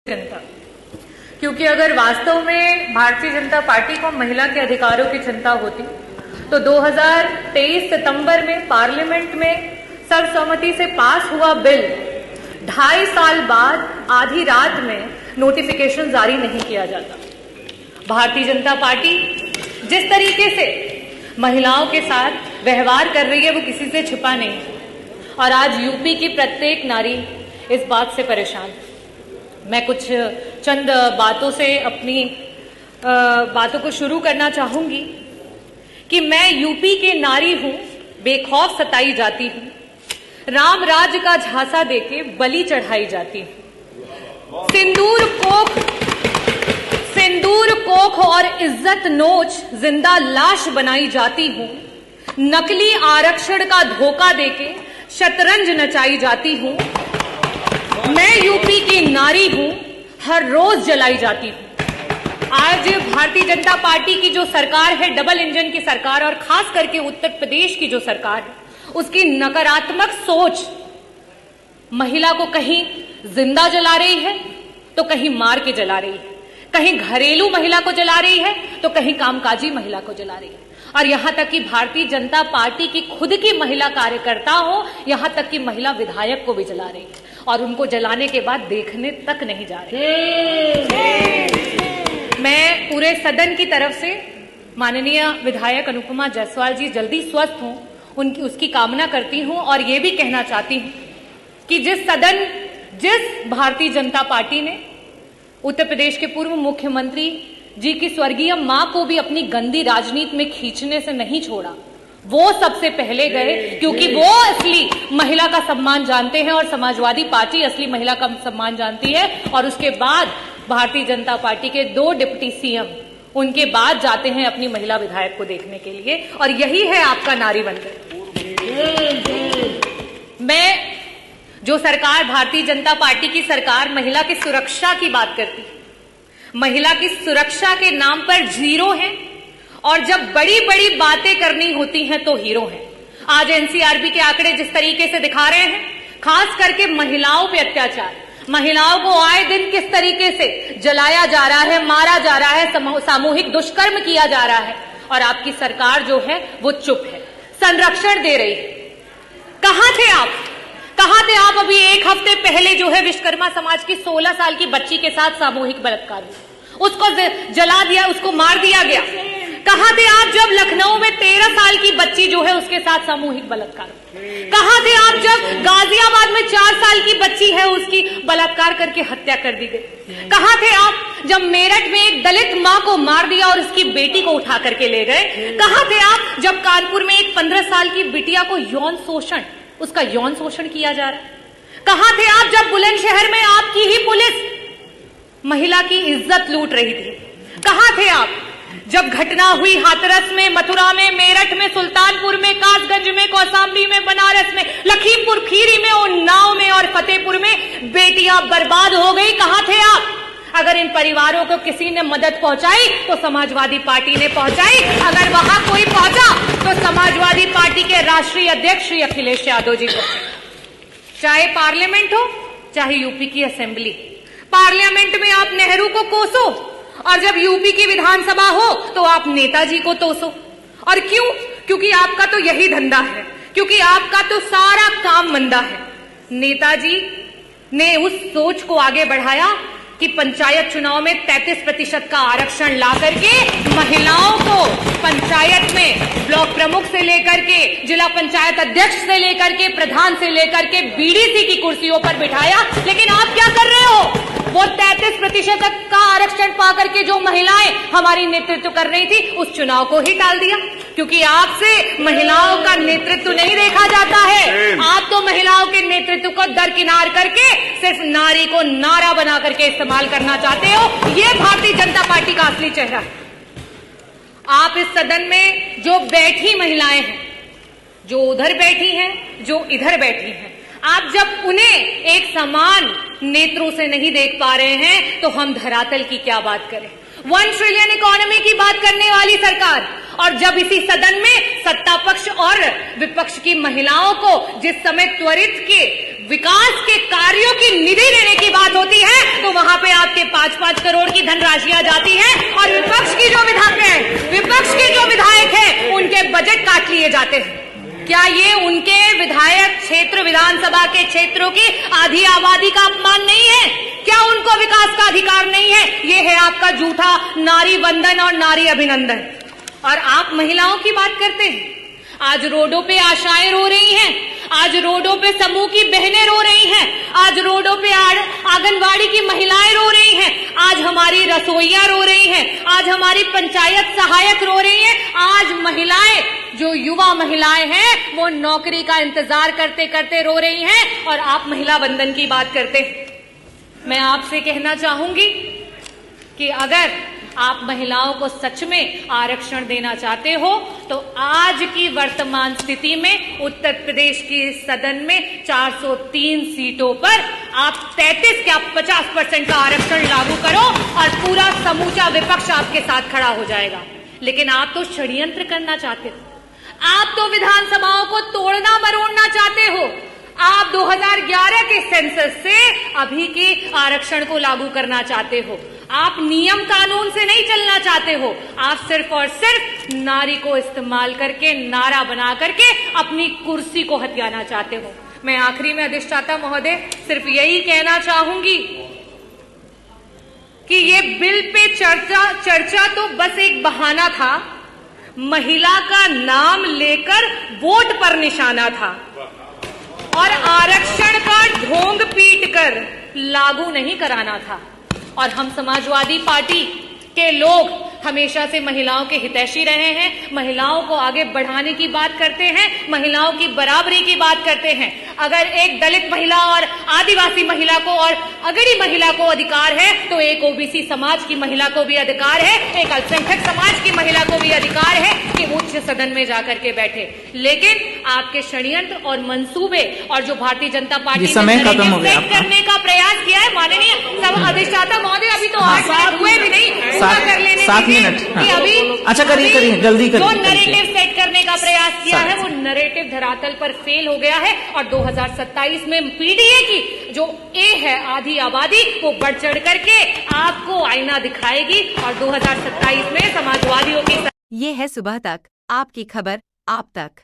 जनता, क्योंकि अगर वास्तव में भारतीय जनता पार्टी को महिला के अधिकारों की चिंता होती तो 2023 सितंबर में पार्लियामेंट में सर्वसम्मति से पास हुआ बिल 2.5 साल बाद आधी रात में नोटिफिकेशन जारी नहीं किया जाता। भारतीय जनता पार्टी जिस तरीके से महिलाओं के साथ व्यवहार कर रही है वो किसी से छिपा नहीं है और आज यूपी की प्रत्येक नारी इस बात से परेशान है। मैं कुछ चंद बातों से अपनी बातों को शुरू करना चाहूंगी कि मैं यूपी के नारी हूं, बेखौफ सताई जाती हूं, राम राज्य का झांसा देके बलि चढ़ाई जाती हूं, सिंदूर कोख और इज्जत नोच जिंदा लाश बनाई जाती हूं, नकली आरक्षण का धोखा देके शतरंज नचाई जाती हूं। मैं यूपी की नारी हूं, हर रोज जलाई जाती हूं। आज भारतीय जनता पार्टी की जो सरकार है, डबल इंजन की सरकार, और खास करके उत्तर प्रदेश की जो सरकार है, उसकी नकारात्मक सोच महिला को कहीं जिंदा जला रही है तो कहीं मार के जला रही है, कहीं घरेलू महिला को जला रही है तो कहीं कामकाजी महिला को जला रही है, और यहां तक कि भारतीय जनता पार्टी की खुद की महिला कार्यकर्ता हो, यहां तक कि महिला विधायक को भी जला रही है और उनको जलाने के बाद देखने तक नहीं जा रही। मैं पूरे सदन की तरफ से माननीय विधायक अनुपमा जायसवाल जी जल्दी स्वस्थ हों उसकी कामना करती हूं और ये भी कहना चाहती हूं कि जिस भारतीय जनता पार्टी ने उत्तर प्रदेश के पूर्व मुख्यमंत्री जी की स्वर्गीय मां को भी अपनी गंदी राजनीति में खींचने से नहीं छोड़ा, वो सबसे पहले गए, क्योंकि वो असली महिला का सम्मान जानते हैं और समाजवादी पार्टी असली महिला का सम्मान जानती है। और उसके बाद भारतीय जनता पार्टी के 2 डिप्टी सीएम उनके बाद जाते हैं अपनी महिला विधायक को देखने के लिए, और यही है आपका नारी वंदन। मैं जो सरकार, भारतीय जनता पार्टी की सरकार महिला की सुरक्षा की बात करती है, महिला की सुरक्षा के नाम पर जीरो है, और जब बड़ी बड़ी बातें करनी होती हैं तो हीरो हैं। आज एनसीआरबी के आंकड़े जिस तरीके से दिखा रहे हैं, खास करके महिलाओं पे अत्याचार, महिलाओं को आए दिन किस तरीके से जलाया जा रहा है, मारा जा रहा है, सामूहिक दुष्कर्म किया जा रहा है, और आपकी सरकार जो है वो चुप है, संरक्षण दे रही है। कहां थे आप अभी 1 हफ्ते पहले जो है विश्वकर्मा समाज की 16 साल की बच्ची के साथ सामूहिक बलात्कार हुआ, उसको जला दिया, उसको मार दिया गया। कहां थे आप जब लखनऊ में 13 साल की बच्ची जो है उसके साथ सामूहिक बलात्कार? कहां थे आप जब गाजियाबाद में 4 साल की बच्ची है उसकी बलात्कार करके हत्या कर दी गई? कहां थे आप जब मेरठ में एक दलित मां को मार दिया और उसकी बेटी को उठा करके ले गए? कहां थे आप जब कानपुर में एक 15 साल की बिटिया को उसका यौन शोषण किया जा रहा है? कहां थे आप जब बुलंदशहर में आपकी ही पुलिस महिला की इज्जत लूट रही थी? कहां थे आप जब घटना हुई हाथरस में, मथुरा में, मेरठ में, सुल्तानपुर में, कासगंज में, कौशाम्बी में, बनारस में, लखीमपुर खीरी में, उन्नाव में और फतेहपुर में बेटियां बर्बाद हो गई? कहां थे आप? अगर इन परिवारों को किसी ने मदद पहुंचाई तो समाजवादी पार्टी ने पहुंचाई, अगर वहां कोई पहुंचा तो समाजवादी पार्टी के राष्ट्रीय अध्यक्ष श्री अखिलेश यादव जी को। चाहे पार्लियामेंट हो चाहे यूपी की असेंबली, पार्लियामेंट में आप नेहरू को कोसो और जब यूपी की विधानसभा हो तो आप नेताजी को तोसो। और क्यों? क्योंकि आपका तो यही धंधा है, क्योंकि आपका तो सारा काम मंदा है। नेताजी ने उस सोच को आगे बढ़ाया कि पंचायत चुनाव में 33% का आरक्षण ला करके महिलाओं को पंचायत में ब्लॉक प्रमुख से लेकर के जिला पंचायत अध्यक्ष से लेकर के प्रधान से लेकर के बीडीसी की कुर्सियों पर बिठाया। लेकिन आप क्या कर रहे हो? वो 33% का आरक्षण पा करके जो महिलाएं हमारी नेतृत्व कर रही थी उस चुनाव को ही टाल दिया, क्योंकि आपसे महिलाओं का नेतृत्व नहीं देखा जाता है। आप तो महिलाओं के नेतृत्व को दरकिनार करके सिर्फ नारी को नारा बना करके इस्तेमाल करना चाहते हो। ये भारतीय जनता पार्टी का असली चेहरा है। आप इस सदन में जो बैठी महिलाएं हैं, जो उधर बैठी हैं, जो इधर बैठी हैं, आप जब उन्हें एक समान नेत्रों से नहीं देख पा रहे हैं तो हम धरातल की क्या बात करें? 1 ट्रिलियन इकोनॉमी की बात करने वाली सरकार, और जब इसी सदन में सत्ता पक्ष और विपक्ष की महिलाओं को जिस समय त्वरित के विकास के कार्यों की निधि देने की बात होती है तो वहां पे 5-5 करोड़ की धनराशियां जाती हैं और विपक्ष की जो विधायक हैं उनके बजट काट लिए जाते हैं। क्या ये उनके विधायक क्षेत्र, विधानसभा के क्षेत्रों की आधी आबादी का अपमान नहीं है? क्या उनको विकास का अधिकार नहीं है? ये है आपका झूठा नारी वंदन और नारी अभिनंदन। और आप महिलाओं की बात करते हैं। आज रोडों पे आशाएं रो रही हैं, आज रोडों पे समूह की बहनें रो रही हैं, आज रोडों पे आंगनबाड़ी की महिलाएं रो रही हैं, आज हमारी रसोइयां रो रही हैं, आज हमारी पंचायत सहायक रो रही हैं, आज महिलाएं, जो युवा महिलाएं हैं, वो नौकरी का इंतजार करते करते रो रही हैं और आप महिला वंदन की बात करते हैं। मैं आपसे कहना चाहूंगी कि अगर आप महिलाओं को सच में आरक्षण देना चाहते हो तो आज की वर्तमान स्थिति में उत्तर प्रदेश की सदन में 403 सीटों पर आप 33 क्या 50% का आरक्षण लागू करो और पूरा समूचा विपक्ष आपके साथ खड़ा हो जाएगा। लेकिन आप तो षड्यंत्र करना चाहते हो, आप तो विधानसभाओं को तोड़ना मरोड़ना चाहते हो। आप 2011 के सेंसस से अभी के आरक्षण को लागू करना चाहते हो। आप नियम कानून से नहीं चलना चाहते हो, आप सिर्फ और सिर्फ नारी को इस्तेमाल करके, नारा बना करके अपनी कुर्सी को हथियाना चाहते हो। मैं आखिरी में अधिष्ठाता महोदय सिर्फ यही कहना चाहूंगी कि ये बिल पे चर्चा तो बस एक बहाना था, महिला का नाम लेकर वोट पर निशाना था और आरक्षण का ढोंग पीटकर लागू नहीं कराना था। और हम समाजवादी पार्टी के लोग हमेशा से महिलाओं के हितैषी रहे हैं, महिलाओं को आगे बढ़ाने की बात करते हैं, महिलाओं की बराबरी की बात करते हैं। अगर एक दलित महिला और आदिवासी महिला को और अगड़ी महिला को अधिकार है तो एक ओबीसी समाज की महिला को भी अधिकार है, एक अल्पसंख्यक समाज की महिला को भी अधिकार है कि उच्च सदन में जाकर के बैठे। लेकिन आपके षड्यंत्र और मंसूबे और जो भारतीय जनता पार्टी ने करने का प्रयास किया है, माननीय अधिष्ठाता महोदय, अभी तो 8 मिनट हुए भी नहीं, पूरा कर लेने 7 मिनट। कि अभी अच्छा करिए जल्दी करिए। जो नरेटिव सेट करने का प्रयास किया है वो नरेटिव धरातल पर फेल हो गया है और 2027 में पीडीए की जो ए है आधी आबादी वो बढ़ चढ़ करके आपको आईना दिखाएगी और 2027 में समाजवादियों की ये है सुबह तक, आपकी खबर आप तक।